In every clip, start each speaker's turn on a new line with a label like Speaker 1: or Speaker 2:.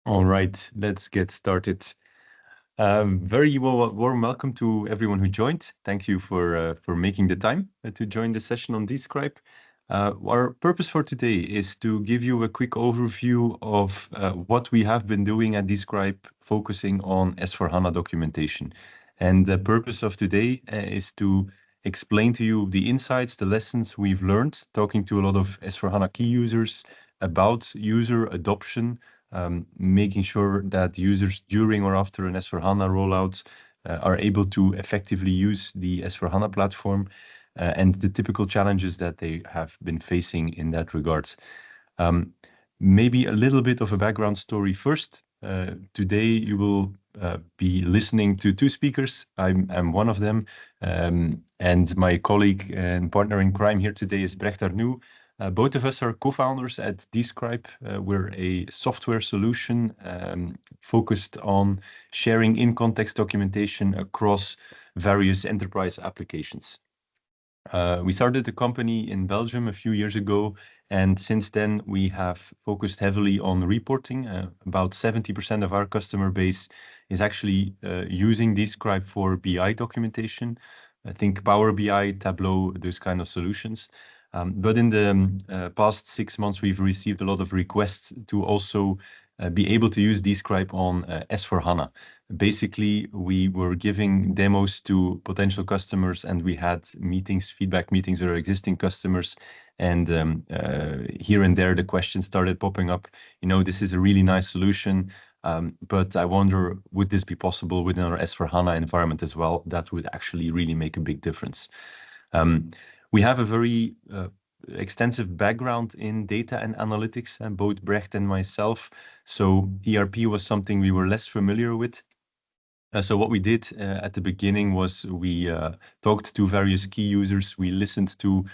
Speaker 1: All right, let's get started. Very warm welcome to everyone who joined. Thank you for making the time to join the session on Describe. Our purpose for today is to give you a quick overview of what we have been doing at Describe, focusing on S4HANA documentation. And the purpose of today is to explain to you the insights, the lessons we've learned, talking to a lot of S4HANA key users about user adoption, making sure that users during or after an S4HANA rollout are able to effectively use the S4HANA platform and the typical challenges that they have been facing in that regard. Maybe a little bit of a background story first. Today you will be listening to two speakers. I'm one of them, and my colleague and partner in crime here today is Brecht Arnoux. Both of us are co-founders at Describe. We're a software solution focused on sharing in-context documentation across various enterprise applications. We started the company in Belgium a few years ago, and since then we have focused heavily on reporting. About 70% of our customer base is actually using Describe for BI documentation. I think Power BI, Tableau, those kind of solutions. But in the past 6 months, we've received a lot of requests to also be able to use Describe on S4HANA. Basically, we were giving demos to potential customers, and we had meetings, feedback meetings with our existing customers. And here and there, the questions started popping up. This is a really nice solution, but I wonder, would this be possible within our S4HANA environment as well? That would actually really make a big difference. We have a very extensive background in data and analytics, and both Brecht and myself. So ERP was something we were less familiar with. So what we did at the beginning was we talked to various key users. We listened to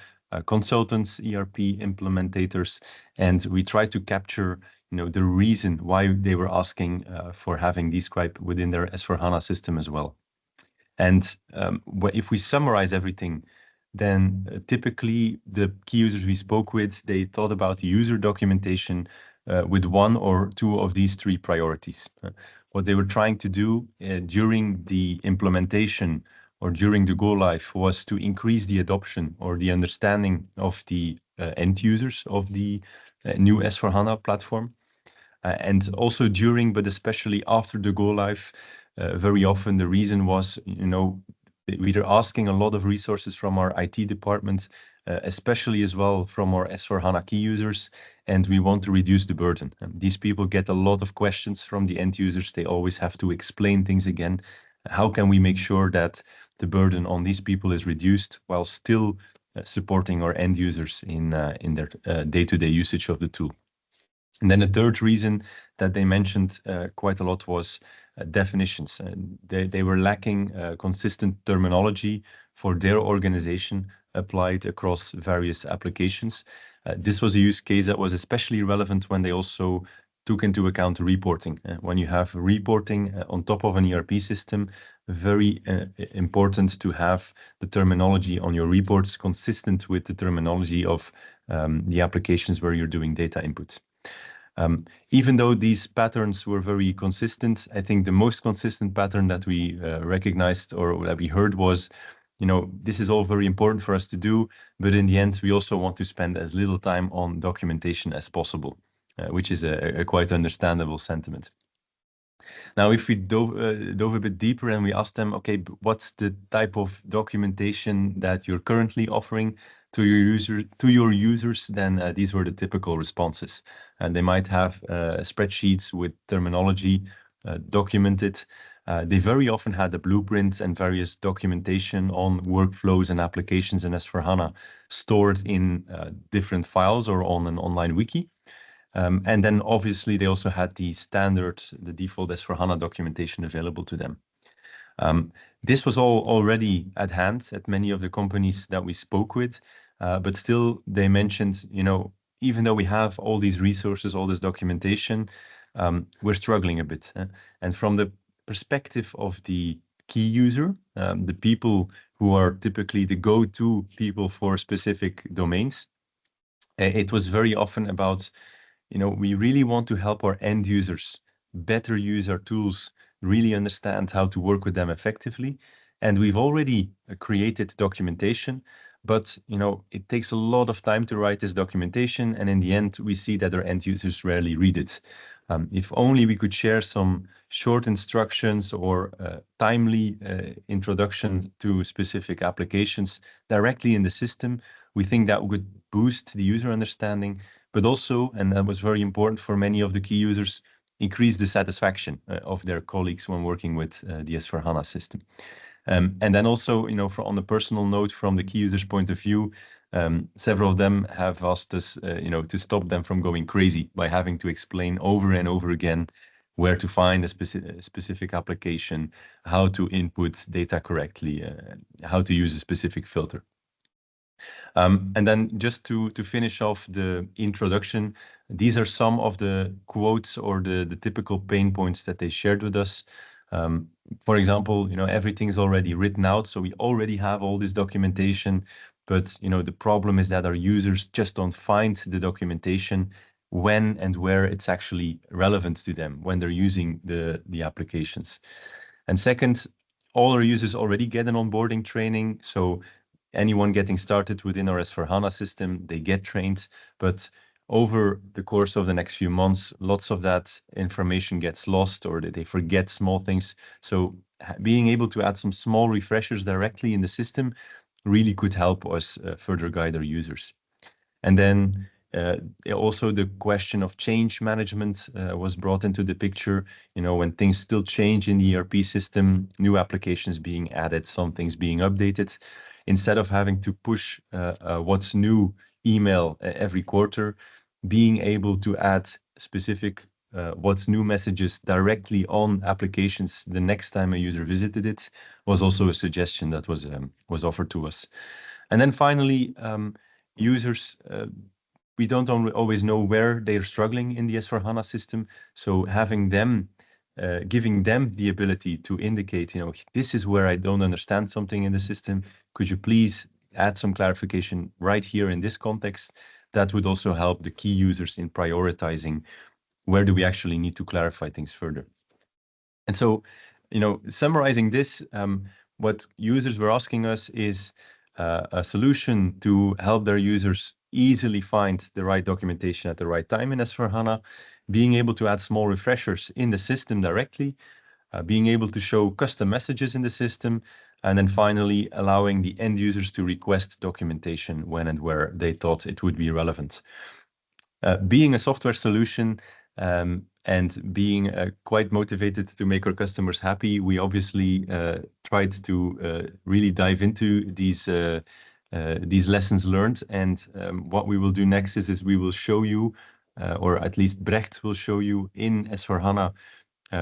Speaker 1: consultants, ERP implementators, and we tried to capture the reason why they were asking for having Describe within their S4HANA system as well. And if we summarize everything, then typically the key users we spoke with, they thought about user documentation with one or two of these three priorities. What they were trying to do during the implementation or during the go live was to increase the adoption or the understanding of the end users of the new S4HANA platform. And also during, but especially after the go live, very often the reason was, we are asking a lot of resources from our IT department, especially as well from our S4HANA key users, and we want to reduce the burden. These people get a lot of questions from the end users. They always have to explain things again. How can we make sure that the burden on these people is reduced while still supporting our end users in their day-to-day usage of the tool? And then the third reason that they mentioned quite a lot was definitions. They were lacking consistent terminology for their organization applied across various applications. This was a use case that was especially relevant when they also took into account reporting. When you have reporting on top of an ERP system, very important to have the terminology on your reports consistent with the terminology of the applications where you're doing data input. Even though these patterns were very consistent, I think the most consistent pattern that we recognized or that we heard was, this is all very important for us to do, but in the end, we also want to spend as little time on documentation as possible, which is a quite understandable sentiment. Now, if we dove a bit deeper and we asked them, okay, what's the type of documentation that you're currently offering to your users, then these were the typical responses. And they might have spreadsheets with terminology documented. They very often had the blueprints and various documentation on workflows and applications in S4HANA stored in different files or on an online wiki. And then obviously they also had the default S4HANA documentation available to them. This was all already at hand at many of the companies that we spoke with, but still they mentioned, even though we have all these resources, all this documentation, we're struggling a bit. And from the perspective of the key user, the people who are typically the go-to people for specific domains, it was very often about, we really want to help our end users better use our tools, really understand how to work with them effectively. And we've already created documentation, but it takes a lot of time to write this documentation, and in the end, we see that our end users rarely read it. If only we could share some short instructions or timely introduction to specific applications directly in the system, we think that would boost the user understanding, but also, and that was very important for many of the key users, increase the satisfaction of their colleagues when working with the S4HANA system. And then also, on the personal note, from the key users' point of view, several of them have asked us, to stop them from going crazy by having to explain over and over again where to find a specific application, how to input data correctly, how to use a specific filter. And then just to finish off the introduction, these are some of the quotes or the typical pain points that they shared with us. For example, everything is already written out, so we already have all this documentation, but the problem is that our users just don't find the documentation when and where it's actually relevant to them when they're using the applications. And second, all our users already get an onboarding training, so anyone getting started within our S4HANA system, they get trained, but over the course of the next few months, lots of that information gets lost or they forget small things. So being able to add some small refreshers directly in the system really could help us further guide our users. And then also the question of change management was brought into the picture. When things still change in the ERP system, new applications being added, some things being updated, instead of having to push what's new email every quarter, being able to add specific what's new messages directly on applications the next time a user visited it was also a suggestion that was offered to us. And then finally, users, we don't always know where they're struggling in the S4HANA system. So having them, giving them the ability to indicate, this is where I don't understand something in the system. Could you please add some clarification right here in this context? That would also help the key users in prioritizing where do we actually need to clarify things further. And so, summarizing this, what users were asking us is a solution to help their users easily find the right documentation at the right time in S4HANA, being able to add small refreshers in the system directly, being able to show custom messages in the system, and then finally allowing the end users to request documentation when and where they thought it would be relevant. Being a software solution and being quite motivated to make our customers happy, we obviously tried to really dive into these lessons learned. And what we will do next is we will show you, or at least Brecht will show you in S4HANA,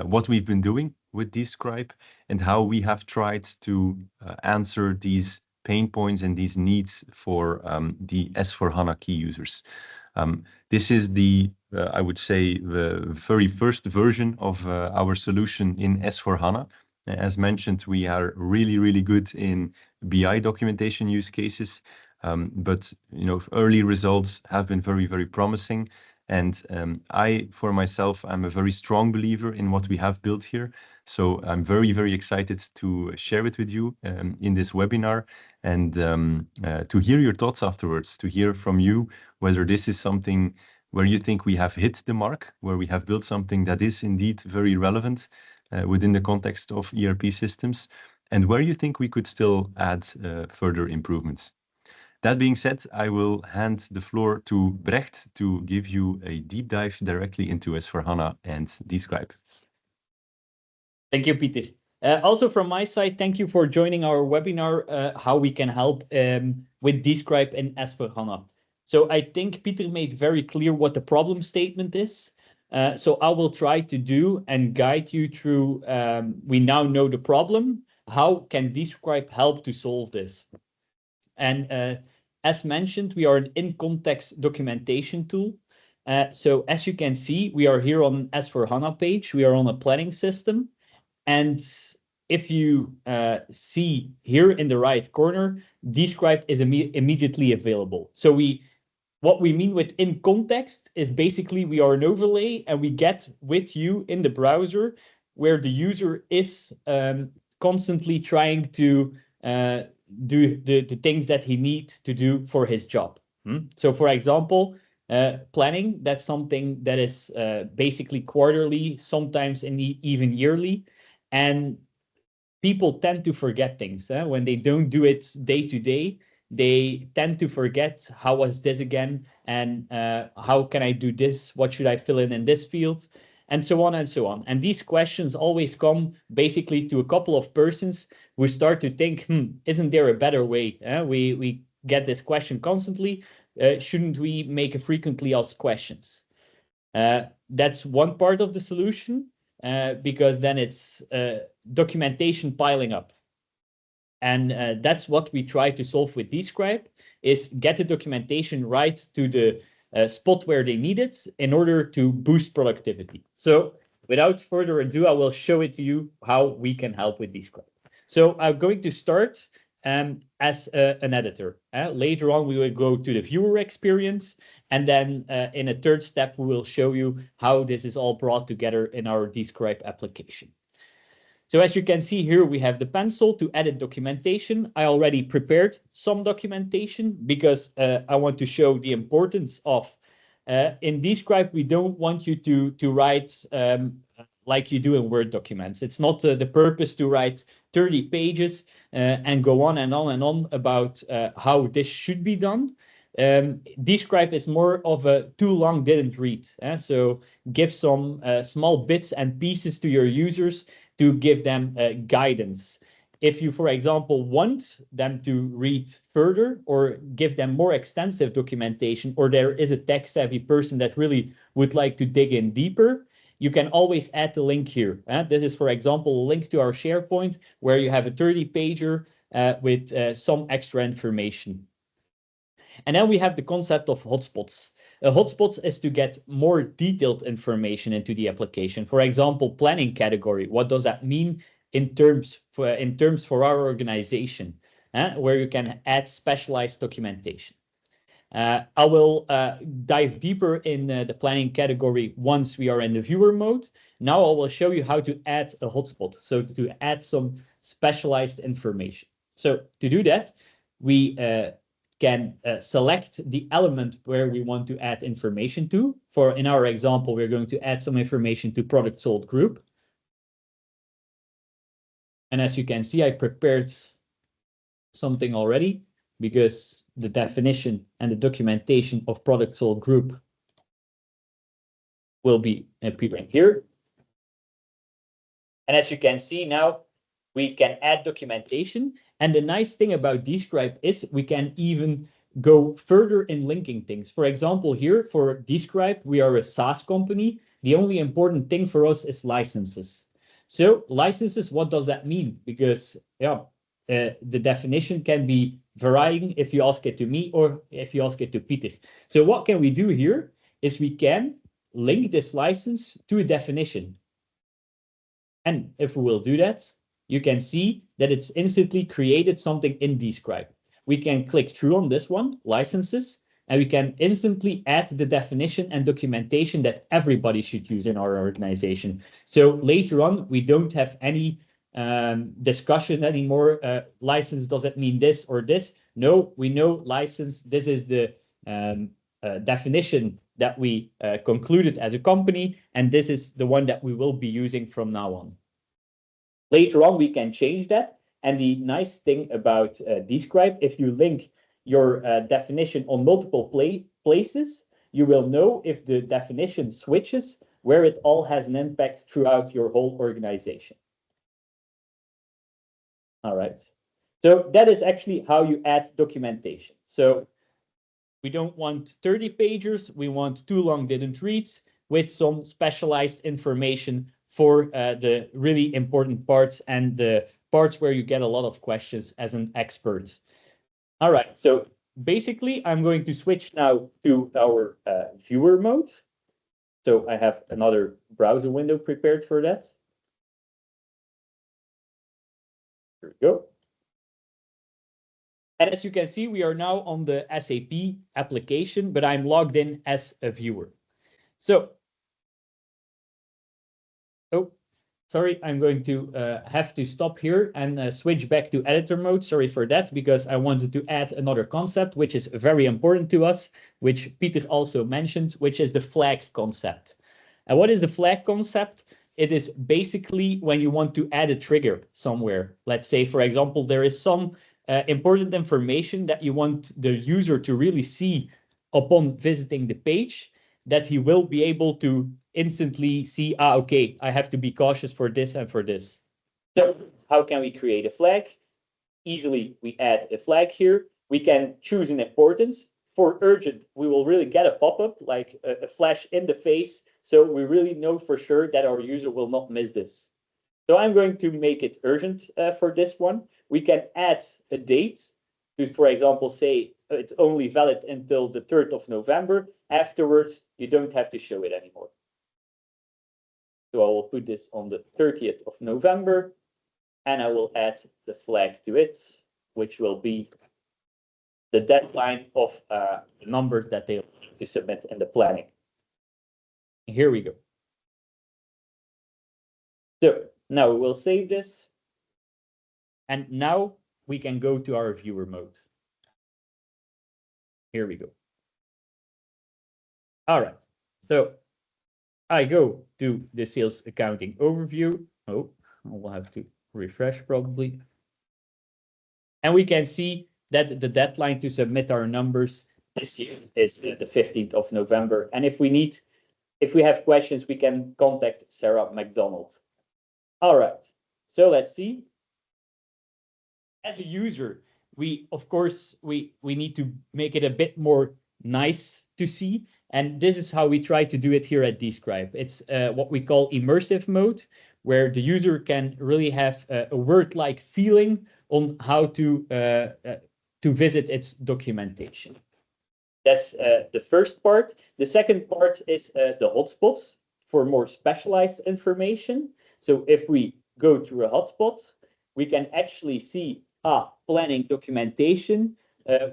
Speaker 1: what we've been doing with Describe and how we have tried to answer these pain points and these needs for the S4HANA key users. This is I would say, the very first version of our solution in S4HANA. As mentioned, we are really, really good in BI documentation use cases, but early results have been very, very promising. And I, for myself, I'm a very strong believer in what we have built here. So I'm very, very excited to share it with you in this webinar and to hear your thoughts afterwards, to hear from you whether this is something where you think we have hit the mark, where we have built something that is indeed very relevant within the context of ERP systems, and where you think we could still add further improvements. That being said, I will hand the floor to Brecht to give you a deep dive directly into S4HANA and Describe.
Speaker 2: Thank you, Peter. Also from my side, thank you for joining our webinar, how we can help with Describe in S4HANA. So I think Peter made very clear what the problem statement is. So I will try to do and guide you through, we now know the problem, how can Describe help to solve this? And as mentioned, we are an in-context documentation tool. So as you can see, we are here on S4HANA page. We are on a planning system. And if you see here in the right corner, Describe is immediately available. So we What we mean with in context is basically we are an overlay and we get with you in the browser where the user is constantly trying to do the things that he needs to do for his job. So for example, planning, that's something that is basically quarterly, sometimes even yearly. And people tend to forget things when they don't do it day to day. They tend to forget, how was this again, and how can I do this, what should I fill in this field, and so on and so on. And these questions always come basically to a couple of persons who start to think, isn't there a better way? We get this question constantly. Shouldn't we make a frequently asked questions? That's one part of the solution, because then it's documentation piling up. And that's what we try to solve with Describe, is get the documentation right to the spot where they need it in order to boost productivity. So without further ado, I will show it to you how we can help with Describe. So I'm going to start as an editor. Later on, we will go to the viewer experience. And then in a third step, we will show you how this is all brought together in our Describe application. So as you can see here, we have the pencil to edit documentation. I already prepared some documentation because I want to show the importance of, in Describe, we don't want you to write like you do in Word documents. It's not the purpose to write 30 pages and go on and on and on about how this should be done. Describe is more of a too long didn't read. So give some small bits and pieces to your users to give them guidance. If you, for example, want them to read further or give them more extensive documentation, or there is a tech-savvy person that really would like to dig in deeper, you can always add the link here. This is, for example, a link to our SharePoint where you have a 30-pager with some extra information. And then we have the concept of hotspots. Hotspots is to get more detailed information into the application. For example, planning category. What does that mean in terms for our organization, where you can add specialized documentation? I will dive deeper in the planning category once we are in the viewer mode. Now I will show you how to add a hotspot, so to add some specialized information. So to do that, we can select the element where we want to add information to. For in our example, we're going to add some information to product sold group. And as you can see, I prepared something already because the definition and the documentation of product sold group will be prepared here. And as you can see now, we can add documentation. And the nice thing about Describe is we can even go further in linking things. For example, here for Describe, we are a SaaS company. The only important thing for us is licenses. So licenses, what does that mean? Because the definition can be varying if you ask it to me or if you ask it to Peter. So what can we do here is we can link this license to a definition. And if we will do that, you can see that it's instantly created something in Describe. We can click through on this one, licenses, and we can instantly add the definition and documentation that everybody should use in our organization. So later on, we don't have any discussion anymore. License, does it mean this or this? No, we know license. This is the definition that we concluded as a company, and this is the one that we will be using from now on. Later on, we can change that. And the nice thing about Describe, if you link your definition on multiple places, you will know if the definition switches, where it all has an impact throughout your whole organization. All right. So that is actually how you add documentation. So we don't want 30 pagers. We want too long didn't reads with some specialized information for the really important parts and the parts where you get a lot of questions as an expert. All right, so basically I'm going to switch now to our viewer mode. So I have another browser window prepared for that. Here we go. And as you can see, we are now on the SAP application, but I'm logged in as a viewer. So, oh, sorry, I'm going to have to stop here and switch back to editor mode. Sorry for that, because I wanted to add another concept, which is very important to us, which Peter also mentioned, which is the flag concept. And what is the flag concept? It is basically when you want to add a trigger somewhere. Let's say, for example, there is some important information that you want the user to really see upon visiting the page, that he will be able to instantly see, okay, I have to be cautious for this and for this. So how can we create a flag? Easily, we add a flag here. We can choose an importance. For urgent, we will really get a pop-up, like a flash in the face, so we really know for sure that our user will not miss this. So I'm going to make it urgent for this one. We can add a date to, for example, say it's only valid until the 3rd of November. Afterwards, you don't have to show it anymore. So I will put this on the 30th of November, and I will add the flag to it, which will be the deadline of the numbers that they need to submit in the planning. Here we go. So now we will save this. And now we can go to our viewer mode. Here we go. All right. So I go to the sales accounting overview. Oh, I'll have to refresh probably. And we can see that the deadline to submit our numbers this year is the 15th of November. And if we have questions, we can contact Sarah McDonald. All right. So let's see. As a user, of course, we need to make it a bit more nice to see. And this is how we try to do it here at Describe. It's what we call immersive mode, where the user can really have a word-like feeling on how to visit its documentation. That's the first part. The second part is the hotspots for more specialized information. So if we go to a hotspot, we can actually see planning documentation.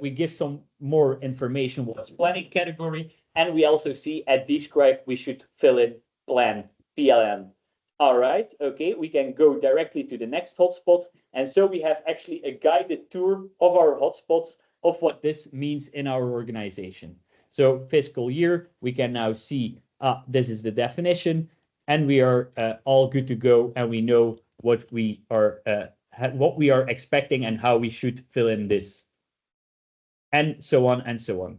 Speaker 2: We give some more information what's planning category, and we also see at Describe we should fill in plan, PLN. All right, okay, we can go directly to the next hotspot, and so we have actually a guided tour of our hotspots of what this means in our organization. So fiscal year, we can now see this is the definition, and we are all good to go, and we know what we are expecting and how we should fill in this, and so on and so on.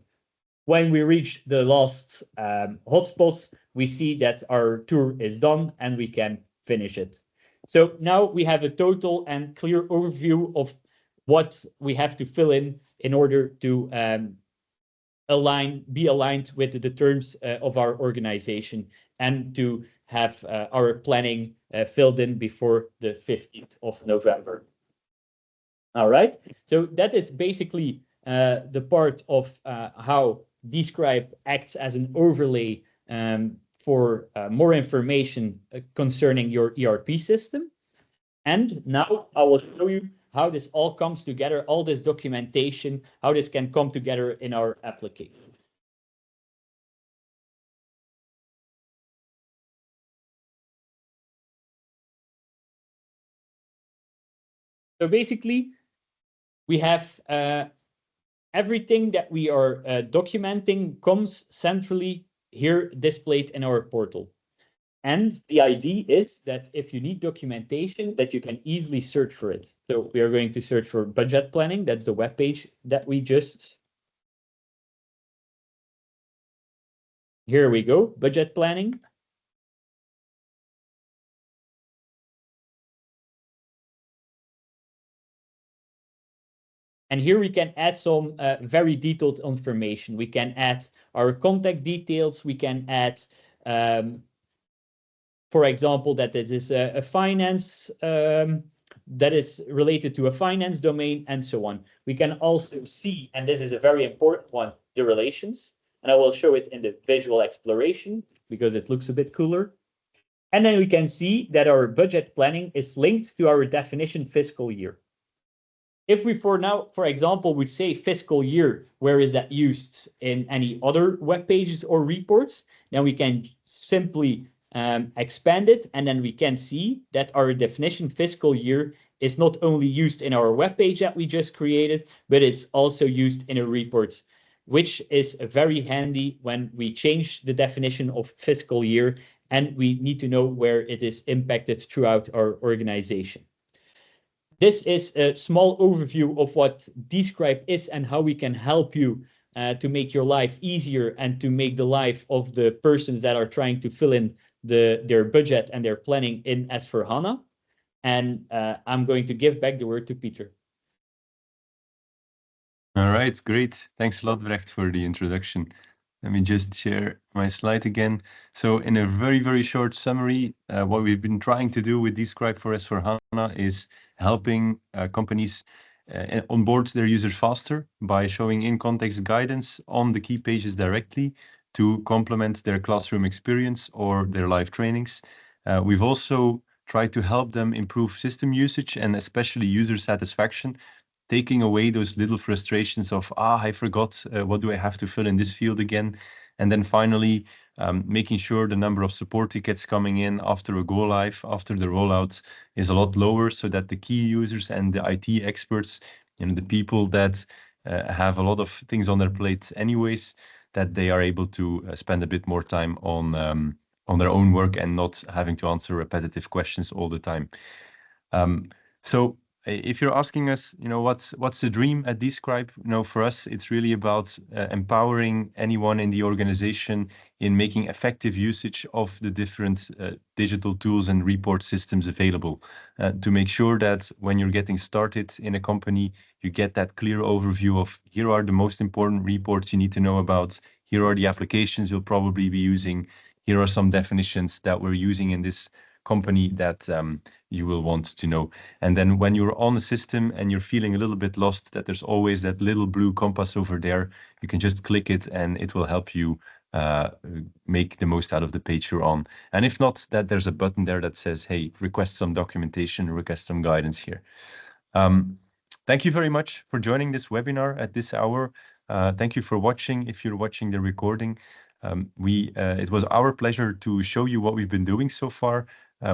Speaker 2: When we reach the last hotspots, we see that our tour is done and we can finish it. So now we have a total and clear overview of what we have to fill in order to be aligned with the terms of our organization and to have our planning filled in before the 15th of November. All right, so that is basically the part of how Describe acts as an overlay for more information concerning your ERP system. And now I will show you how this all comes together, all this documentation, how this can come together in our application. So basically, we have everything that we are documenting comes centrally here displayed in our portal. And the idea is that if you need documentation, that you can easily search for it. So we are going to search for budget planning. That's the web page that we just. Here we go, budget planning. And here we can add some very detailed information. We can add our contact details. We can add, for example, that this is a finance that is related to a finance domain and so on. We can also see, and this is a very important one, the relations. And I will show it in the visual exploration because it looks a bit cooler. And then we can see that our budget planning is linked to our definition fiscal year. If we for now, for example, would say fiscal year, where is that used in any other web pages or reports, then we can simply expand it, and then we can see that our definition fiscal year is not only used in our web page that we just created, but it's also used in a report, which is very handy when we change the definition of fiscal year and we need to know where it is impacted throughout our organization. This is a small overview of what Describe is and how we can help you to make your life easier and to make the life of the persons that are trying to fill in their budget and their planning in S4HANA. And I'm going to give back the word to Peter.
Speaker 1: All right, great. Thanks a lot, Brecht, for the introduction. Let me just share my slide again. So in a very, very short summary, what we've been trying to do with Describe for S4HANA is helping companies onboard their users faster by showing in-context guidance on the key pages directly to complement their classroom experience or their live trainings. We've also tried to help them improve system usage and especially user satisfaction, taking away those little frustrations of, I forgot, what do I have to fill in this field again? And then finally, making sure the number of support tickets coming in after a go live, after the rollout, is a lot lower so that the key users and the IT experts, the people that have a lot of things on their plate anyways, that they are able to spend a bit more time on their own work and not having to answer repetitive questions all the time. So if you're asking us, what's the dream at Describe? For us, it's really about empowering anyone in the organization in making effective usage of the different digital tools and report systems available to make sure that when you're getting started in a company, you get that clear overview of here are the most important reports you need to know about. Here are the applications you'll probably be using. Here are some definitions that we're using in this company that you will want to know. And then when you're on a system and you're feeling a little bit lost, that there's always that little blue compass over there. You can just click it and it will help you make the most out of the page you're on. And if not, that there's a button there that says, hey, request some documentation, request some guidance here. Thank you very much for joining this webinar at this hour. Thank you for watching. If you're watching the recording, it was our pleasure to show you what we've been doing so far.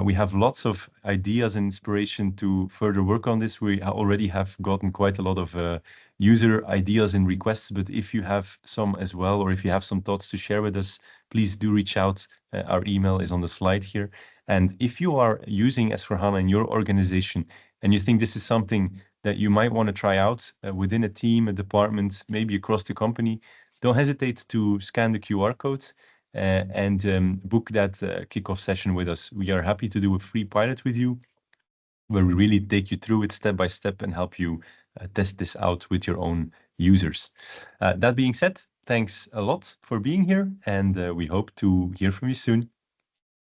Speaker 1: We have lots of ideas and inspiration to further work on this. We already have gotten quite a lot of user ideas and requests, but if you have some as well, or if you have some thoughts to share with us, please do reach out. Our email is on the slide here. And if you are using S4HANA in your organization and you think this is something that you might want to try out within a team, a department, maybe across the company, don't hesitate to scan the QR codes and book that kickoff session with us. We are happy to do a free pilot with you where we really take you through it step by step and help you test this out with your own users. That being said, thanks a lot for being here, and we hope to hear from you soon.